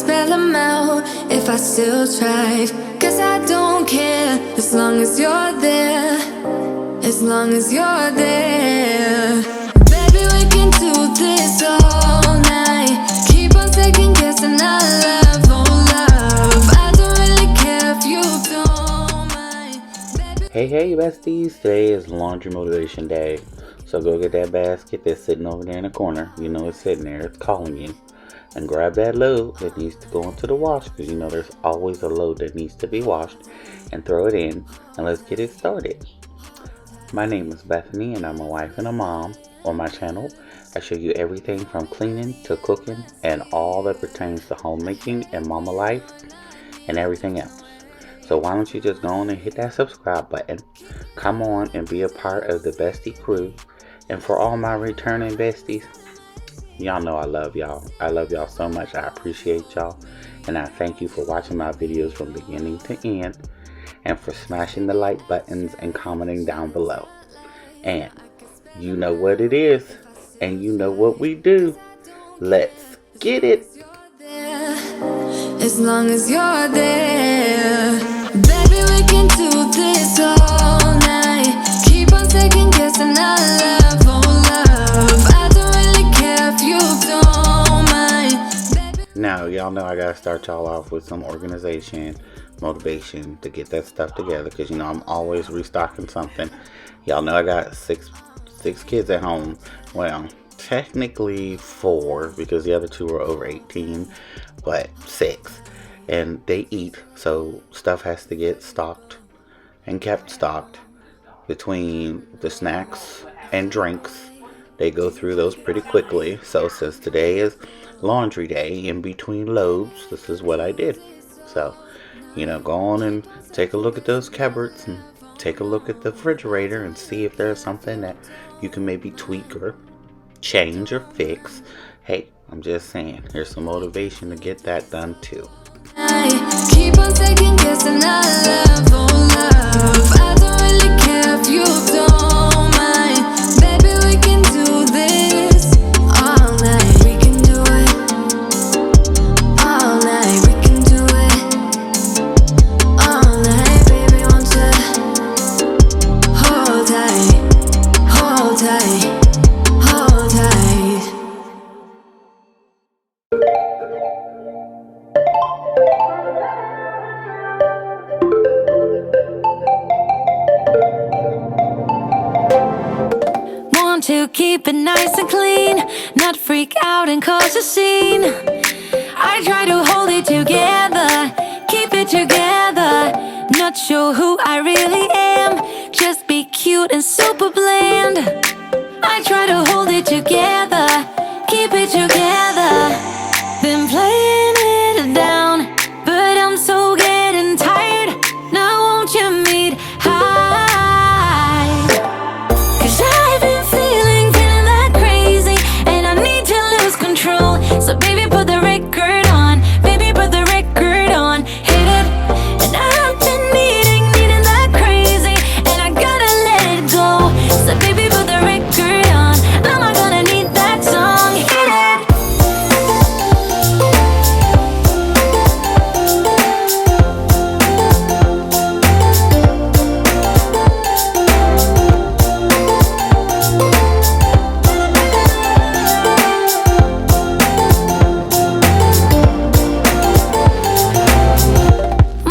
spell them out if I still tried. Cause I don't care as long as you're there. As long as you're there. Baby, we can do this all night. Keep on second guessing our love, oh love. I don't really care if you don't mind. Hey besties, today is laundry motivation day. So go get that basket that's sitting over there in the corner. You know it's sitting there, it's calling you. And grab that load that needs to go into the wash, because you know there's always a load that needs to be washed, and throw it in, and let's get it started. My name is Bethany and I'm a wife and a mom. On my channel, I show you everything from cleaning to cooking and all that pertains to homemaking and mama life and everything else. So why don't you just go on and hit that subscribe button, come on and be a part of the Bestie crew. And for all my returning besties, y'all know I love y'all. I love y'all so much. I appreciate y'all. And I thank you for watching my videos from beginning to end. And for smashing the like buttons and commenting down below. And you know what it is. And you know what we do. Let's get it. As long as you're there. Baby, we can do this all night. Keep on second guessing our love, oh love. I don't really care if you don't mind. Now, y'all know I gotta start y'all off with some organization, motivation to get that stuff together, because you know I'm always restocking something. Y'all know I got six kids at home. Well, technically 4, because the other 2 are over 18, but 6, and they eat, so stuff has to get stocked and kept stocked. Between the snacks and drinks, they go through those pretty quickly. So since today is laundry day, in between loads, this is what I did. So you know, go on and take a look at those cupboards and take a look at the refrigerator and see if there's something that you can maybe tweak or change or fix. Hey, I'm just saying, here's some motivation to get that done too. Keep on second guessing our love, oh love. I don't really care if you don't mind. Baby, we can do this all night. We can do it all night. We can do it all night. Baby, won't you hold tight, hold tight, hold tight. Want to keep it nice and clean, not freak out and cause a scene. I try to hold it together, keep it together. Not sure who I really am, just be cute and super bland. I try to hold it together, keep it together. Been playing it down, but I'm so getting tired. Now won't you meet high? Cause I've been feeling that crazy, and I need to lose control. So baby, put the record on, baby, put the record on, hit it. And I've been needing that crazy, and I gotta let it go. So baby, put the record on, I'm not gonna need that song, hit it.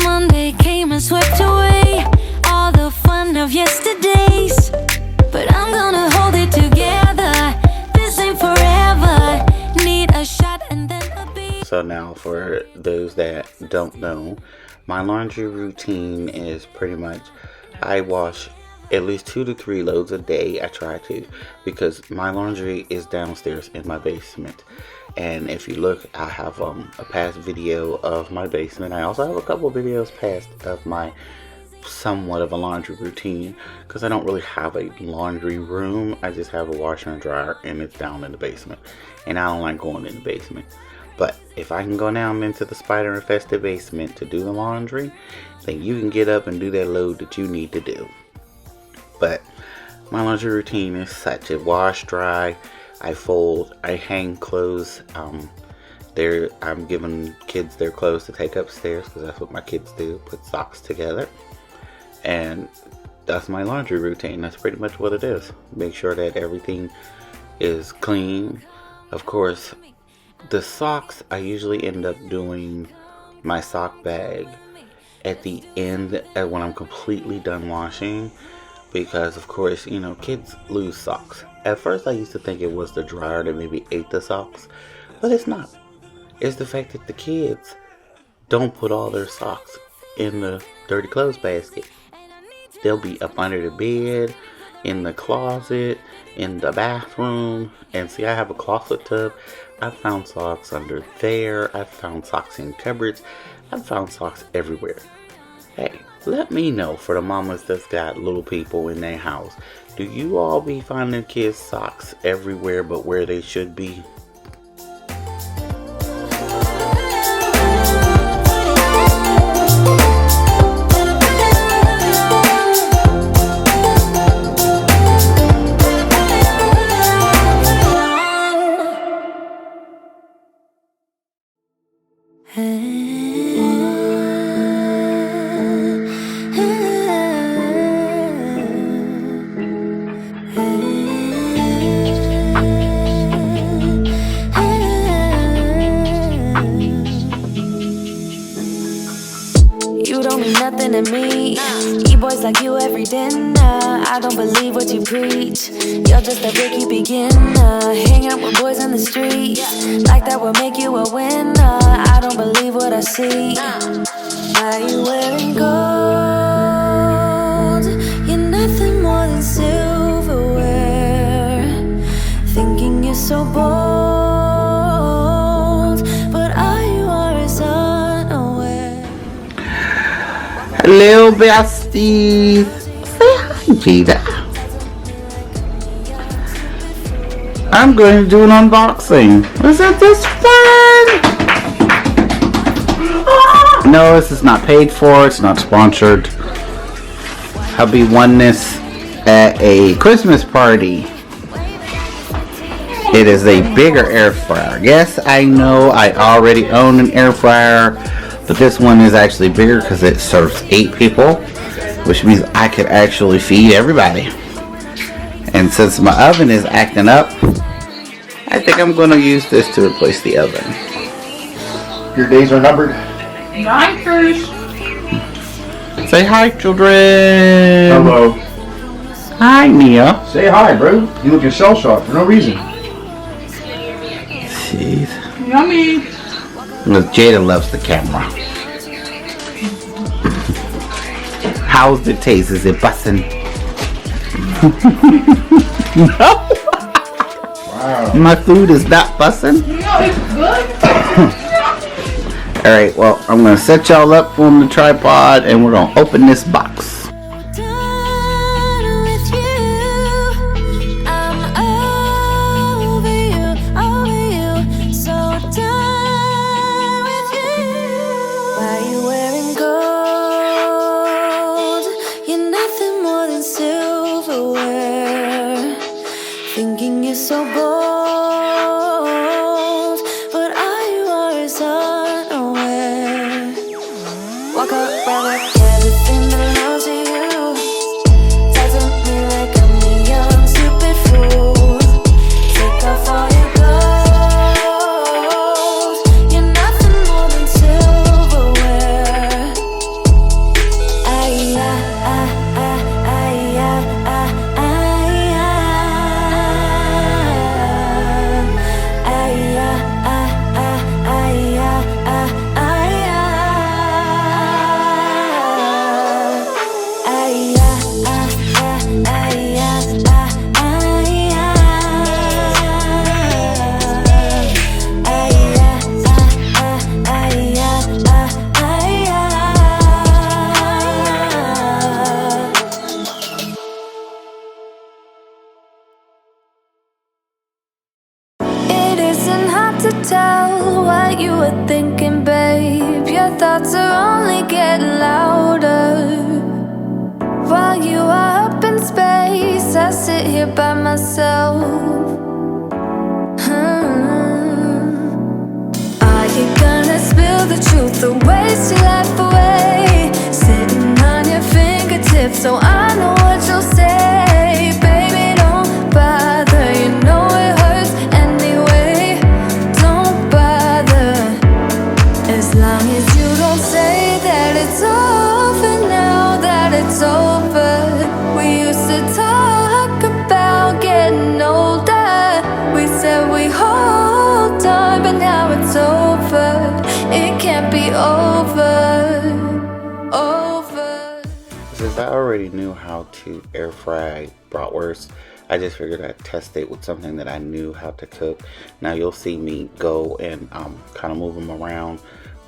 Monday came and swept away all the fun of yesterdays, but I'm gonna hold it together. This ain't forever. Need a shot and then a beat. So now for those that don't know, my laundry routine is pretty much I wash at least 2 to 3 loads a day. I try to, because my laundry is downstairs in my basement. And if you look, I have a past video of my basement. I also have a couple videos past of my somewhat of a laundry routine, because I don't really have a laundry room. I just have a washer and dryer, and it's down in the basement, and I don't like going in the basement. But if I can go down into the spider infested basement to do the laundry, then you can get up and do that load that you need to do. But my laundry routine is such: I wash, dry, I fold, I hang clothes I'm giving kids their clothes to take upstairs because that's what my kids do, put socks together. And that's my laundry routine. That's pretty much what it is. Make sure that everything is clean. Of course, the socks, I usually end up doing my sock bag at the end when I'm completely done washing, because of course, kids lose socks. At first I used to think it was the dryer that maybe ate the socks, but it's not. It's the fact that the kids don't put all their socks in the dirty clothes basket. They'll be up under the bed, in the closet, in the bathroom. And see, I have a closet tub. I've found socks under there. I've found socks in cupboards. I've found socks everywhere. Hey, let me know, for the mamas that's got little people in their house. Do you all be finding kids' socks everywhere but where they should be? You don't mean nothing to me. E-boys like you every dinner. I don't believe what you preach. You're just a rookie beginner. Hang out with boys in the street. Like that will make you a winner. I don't believe what I see. Why you wearing gold? You're nothing more than silverware. Thinking you're so bold, but all you are is unaware. Hello, besties. Say hi, Jada. I'm going to do an unboxing. Isn't this fun? No, this is not paid for. It's not sponsored. Hubby won this at a Christmas party. It is a bigger air fryer. Yes, I know I already own an air fryer, but this one is actually bigger because it serves 8 people, which means I could actually feed everybody. And since my oven is acting up, I think I'm going to use this to replace the oven. Your days are numbered. Yikers! Say hi, children. Hello. Hi, Nia. Say hi, bro. You looking shell-shocked for no reason. Jeez. Yummy! Look, Jada loves the camera. How's the taste? Is it bussin'? No. Wow. My food is not bussin'. No, it's good. Alright, well, I'm going to set y'all up on the tripod and we're going to open this box. Thinking you're so bold, but all you are is unaware. Walk up, brother, everything belongs to you. Talk to me like I'm a young, stupid fool. Take off all your clothes. You're nothing more than silverware. Tell what you were thinking, babe. Your thoughts are only getting louder. While you are up in space, I sit here by myself. the way she laughed away, sitting on your fingertips, so I know what you'll say. Baby, don't bother, you know it hurts anyway. Don't bother, as long as you don't say that it's over now, that it's over. We used to talk about getting older. We said we hold on, but now it's over. It can't be over. Since I already knew how to air fry bratwurst, I just figured I'd test it with something that I knew how to cook. Now you'll see me go and kind of move them around,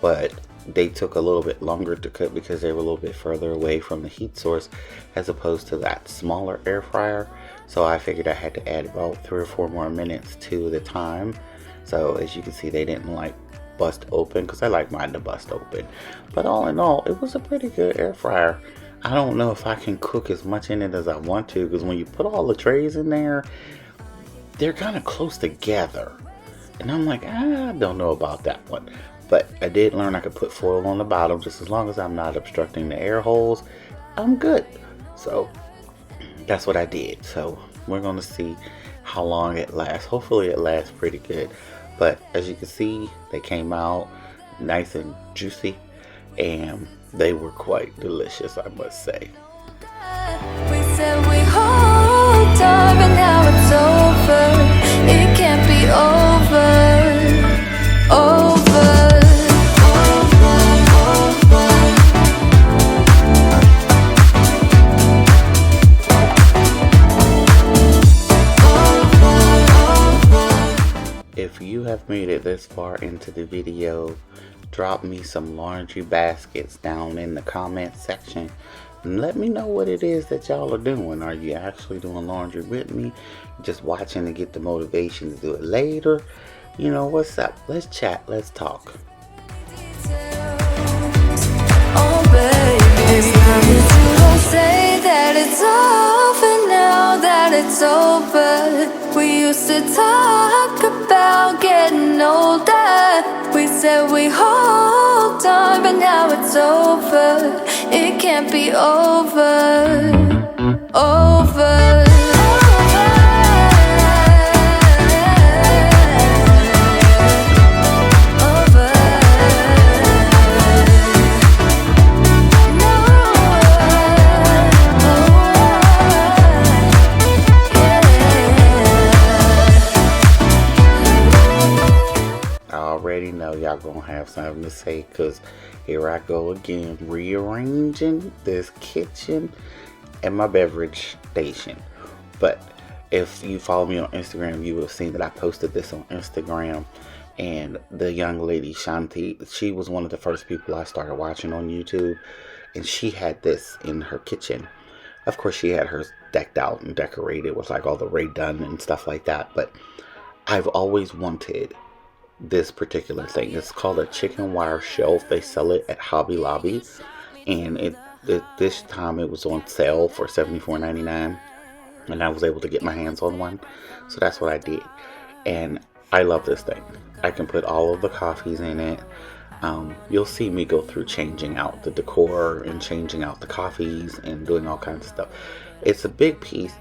but they took a little bit longer to cook because they were a little bit further away from the heat source as opposed to that smaller air fryer. So I figured I had to add about 3 or 4 more minutes to the time. So as you can see, they didn't like bust open because I like mine to bust open. But all in all, it was a pretty good air fryer. I don't know if I can cook as much in it as I want to, because when you put all the trays in there, they're kind of close together. And I'm like, I don't know about that one. But I did learn I could put foil on the bottom. Just as long as I'm not obstructing the air holes, I'm good. So that's what I did. So we're going to see how long it lasts. Hopefully it lasts pretty good. But as you can see, they came out nice and juicy. And they were quite delicious, I must say. We said we hold on, but now it's over. It can't be over. If you have made it this far into the video, drop me some laundry baskets down in the comment section and let me know what it is that y'all are doing. Are you actually doing laundry with me? Just watching to get the motivation to do it later? You know, what's up? Let's chat, let's talk. Oh baby, as long as you don't say that it's over now, that it's over. We used to talk about getting older. We said we hold on, but now it's over. It can't be over. Know y'all gonna have something to say, because here I go again, rearranging this kitchen and my beverage station. But if you follow me on Instagram, you will have seen that I posted this on Instagram, and the young lady Shanti, she was one of the first people I started watching on YouTube, and she had this in her kitchen. Of course she had hers decked out and decorated with like all the Ray Dunn and stuff like that, but I've always wanted this particular thing. It's called a chicken wire shelf. They sell it at Hobby Lobby, and this time it was on sale for $74.99, and I was able to get my hands on one, so that's what I did. And I love this thing. I can put all of the coffees in it. You'll see me go through changing out the decor and changing out the coffees and doing all kinds of stuff. It's a big piece,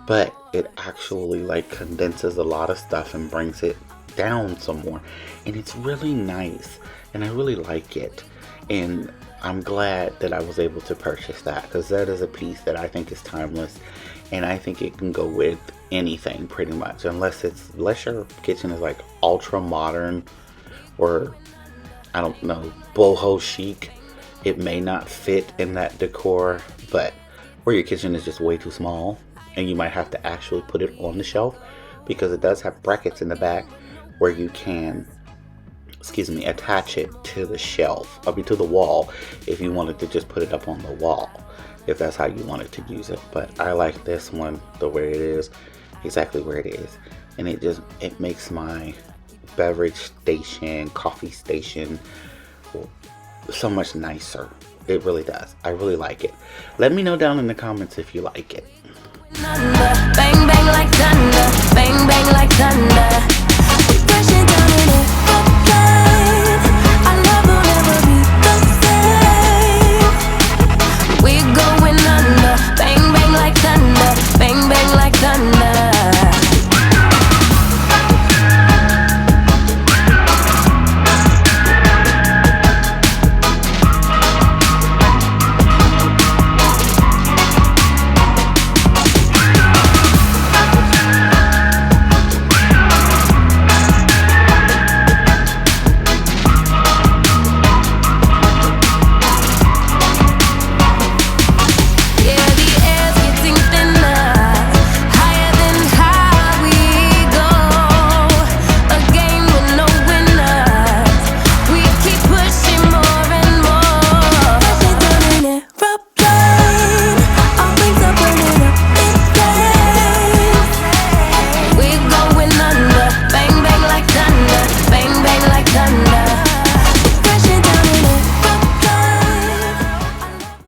but it actually like condenses a lot of stuff and brings it down some more, and it's really nice, and I really like it, and I'm glad that I was able to purchase that, because that is a piece that I think is timeless, and I think it can go with anything pretty much, unless your kitchen is like ultra modern or I don't know, boho chic. It may not fit in that decor, but where your kitchen is just way too small and you might have to actually put it on the shelf, because it does have brackets in the back where you can, attach it to the shelf, to the wall, if you wanted to just put it up on the wall, if that's how you wanted to use it. But I like this one the way it is, exactly where it is, and it makes my beverage station, coffee station so much nicer. It really does. I really like it. Let me know down in the comments if you like it. Bang bang like thunder, bang bang like thunder.